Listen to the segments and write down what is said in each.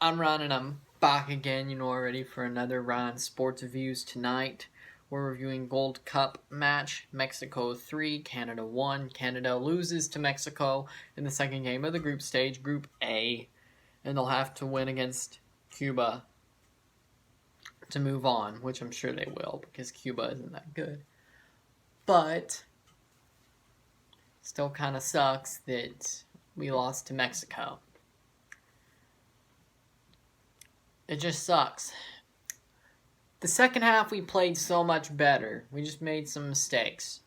I'm Ron and I'm back again, already for another Ron Sports Reviews tonight. We're reviewing Gold Cup match, Mexico 3, Canada 1. Canada loses to Mexico in the second game of the group stage, Group A, and they'll have to win against Cuba to move on, which I'm sure they will because Cuba isn't that good. But still kind of sucks that we lost to Mexico. It just sucks. The second half we played so much better. We just made some mistakes.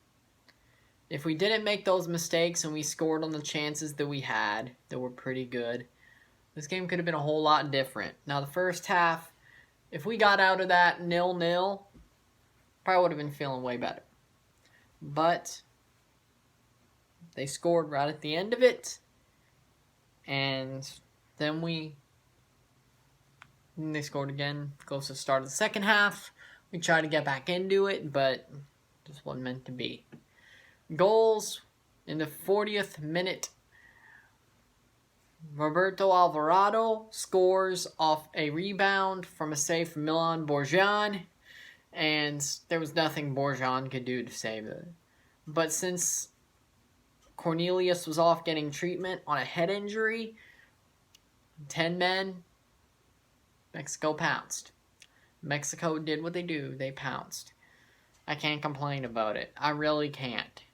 If we didn't make those mistakes and we scored on the chances that we had, that were pretty good, this game could have been a whole lot different. Now the first half, if we got out of that 0-0, probably would have been feeling way better. But they scored right at the end of it, and then they scored again, close to the start of the second half. We tried to get back into it, but just wasn't meant to be. Goals in the 40th minute. Roberto Alvarado scores off a rebound from a save from Milan Borjan, and there was nothing Borjan could do to save it. But since Cornelius was off getting treatment on a head injury, 10 men, Mexico pounced. Mexico did what they do. They pounced. I can't complain about it. I really can't.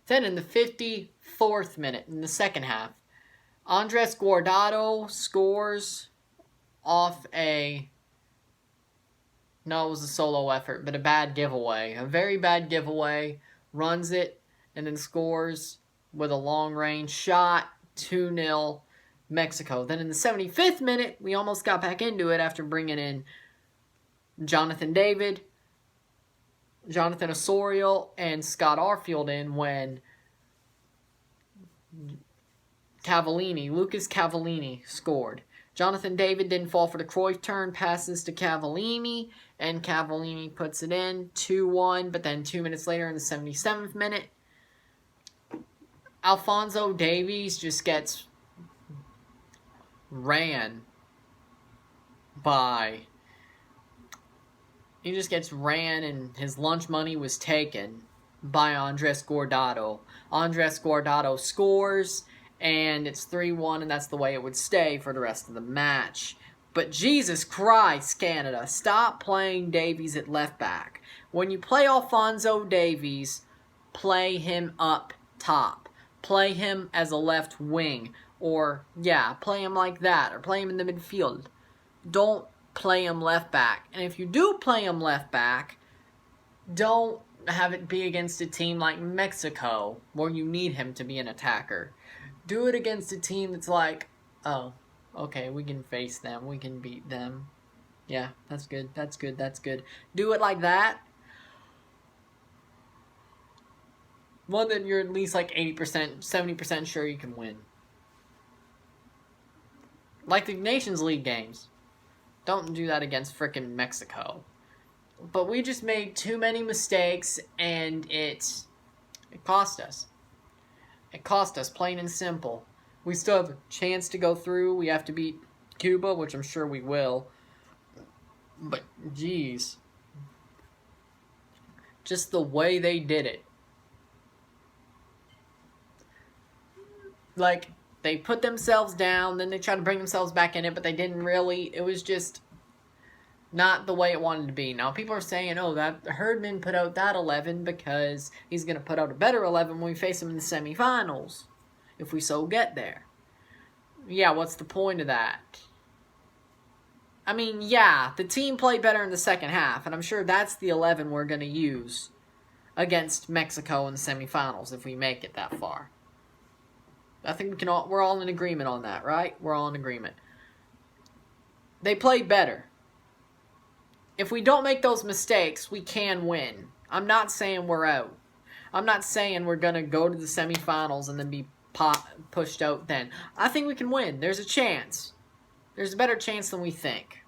Then in the 54th minute, in the second half, Andres Guardado scores off it was a solo effort, but a bad giveaway. A very bad giveaway. Runs it, and then scores with a long-range shot. 2-0. Mexico. Then in the 75th minute, we almost got back into it after bringing in Jonathan David, Jonathan Osorio, and Scott Arfield in when Lucas Cavallini scored. Jonathan David didn't fall for the Cruyff turn, passes to Cavallini, and Cavallini puts it in, 2-1, but then 2 minutes later in the 77th minute, Alphonso Davies just gets ran and his lunch money was taken by Andres Guardado. Andres Guardado scores, and it's 3-1, and that's the way it would stay for the rest of the match. But Jesus Christ, Canada, stop playing Davies at left back. When you play Alphonso Davies, play him up top. Play him as a left wing. Or, play him like that. Or play him in the midfield. Don't play him left back. And if you do play him left back, don't have it be against a team like Mexico, where you need him to be an attacker. Do it against a team that's like, oh, okay, we can face them. We can beat them. Yeah, that's good. That's good. That's good. Do it like that. One that you're at least like 80%, 70% sure you can win. Like the Nations League games. Don't do that against frickin' Mexico. But we just made too many mistakes, and it cost us. It cost us, plain and simple. We still have a chance to go through. We have to beat Cuba, which I'm sure we will. But, geez. Just the way they did it. Like, they put themselves down, then they tried to bring themselves back in it, but they didn't really. It was just not the way it wanted to be. Now, people are saying, oh, that Herdman put out that 11 because he's going to put out a better 11 when we face him in the semifinals, if we so get there. Yeah, what's the point of that? I mean, yeah, the team played better in the second half, and I'm sure that's the 11 we're going to use against Mexico in the semifinals if we make it that far. I think we're all in agreement on that, right? We're all in agreement. They played better. If we don't make those mistakes, we can win. I'm not saying we're out. I'm not saying we're going to go to the semifinals and then be pushed out then. I think we can win. There's a chance. There's a better chance than we think.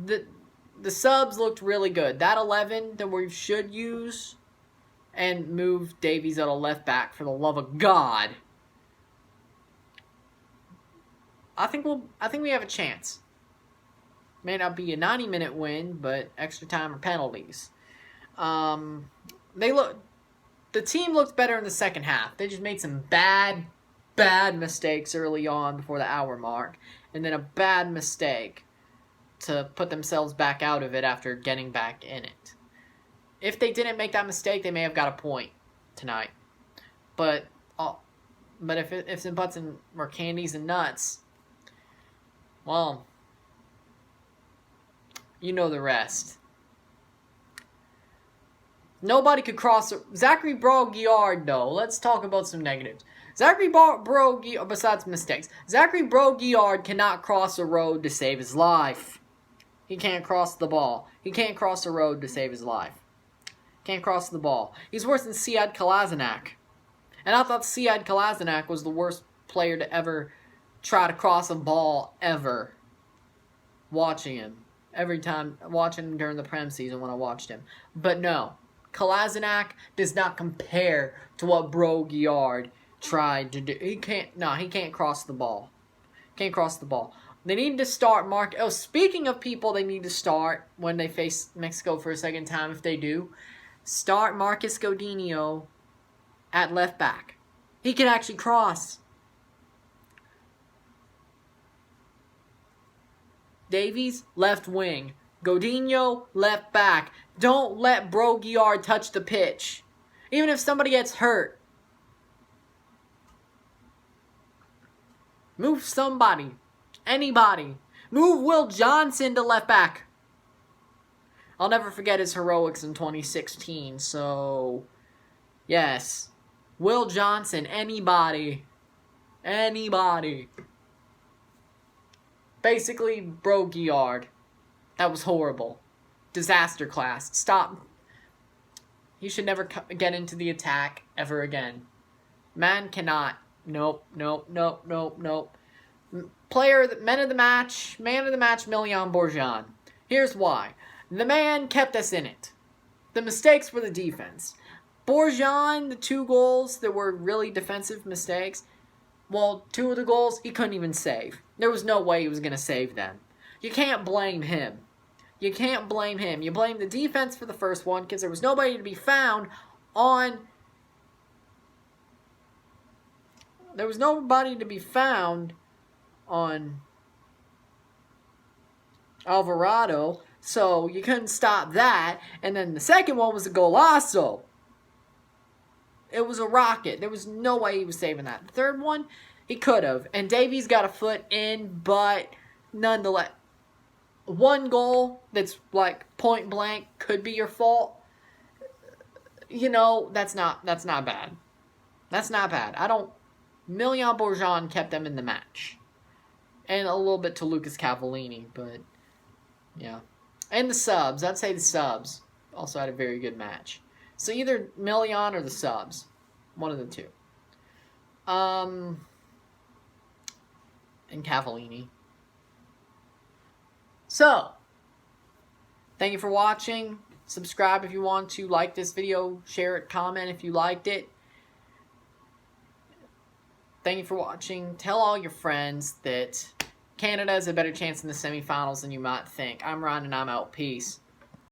The subs looked really good. That 11 that we should use and move Davies out of left back for the love of God. I think we have a chance. May not be a 90-minute win, but extra time or penalties. The team looked better in the second half. They just made some bad mistakes early on before the hour mark, and then a bad mistake to put themselves back out of it after getting back in it. If they didn't make that mistake, they may have got a point tonight. But if it's in butts and or candies and nuts, well, you know the rest. Nobody could cross. Zachary Brault-Guillard, though. Let's talk about some negatives. Zachary Brault-Guillard, besides mistakes, Zachary Brault-Guillard cannot cross a road to save his life. He can't cross the ball. He can't cross a road to save his life. Can't cross the ball. He's worse than Sead Kolasinac. And I thought Sead Kolasinac was the worst player to ever try to cross a ball ever. Watching him. Every time, watching him during the Prem season when I watched him. But no. Kolasinac does not compare to what Brault-Guillard tried to do. He can't cross the ball. Can't cross the ball. They need to start speaking of people they need to start when they face Mexico for a second time, if they do, start Marcus Godinho at left back. He can actually cross. Davies, left wing. Godinho, left back. Don't let Brault-Guillard touch the pitch. Even if somebody gets hurt. Move somebody. Anybody. Move Will Johnson to left back. I'll never forget his heroics in 2016, so yes. Will Johnson, anybody. Anybody. Basically, Brault-Guillard. That was horrible. Disaster class. Stop. He should never get into the attack ever again. Man cannot. Nope. Man of the match, Milian Borjan. Here's why. The man kept us in it. The mistakes were the defense. Borjan, the 2 goals that were really defensive mistakes, well, 2 of the goals he couldn't even save. There was no way he was going to save them. You can't blame him. You can't blame him. You blame the defense for the first one because there was nobody to be found on... There was nobody to be found on Alvarado, so you couldn't stop that. And then the second one was a golazo. It was a rocket. There was no way he was saving that. The third one, he could have. And Davies got a foot in, but nonetheless, 1 goal that's like point blank could be your fault. You know, that's not bad. That's not bad. Milian Borjan kept them in the match. And a little bit to Lucas Cavallini, but yeah. And the subs. I'd say the subs also had a very good match. So either Milian or the subs. One of the two. And Cavallini. So, thank you for watching. Subscribe if you want to. Like this video. Share it. Comment if you liked it. Thank you for watching. Tell all your friends that Canada has a better chance in the semifinals than you might think. I'm Ryan and I'm out. Peace.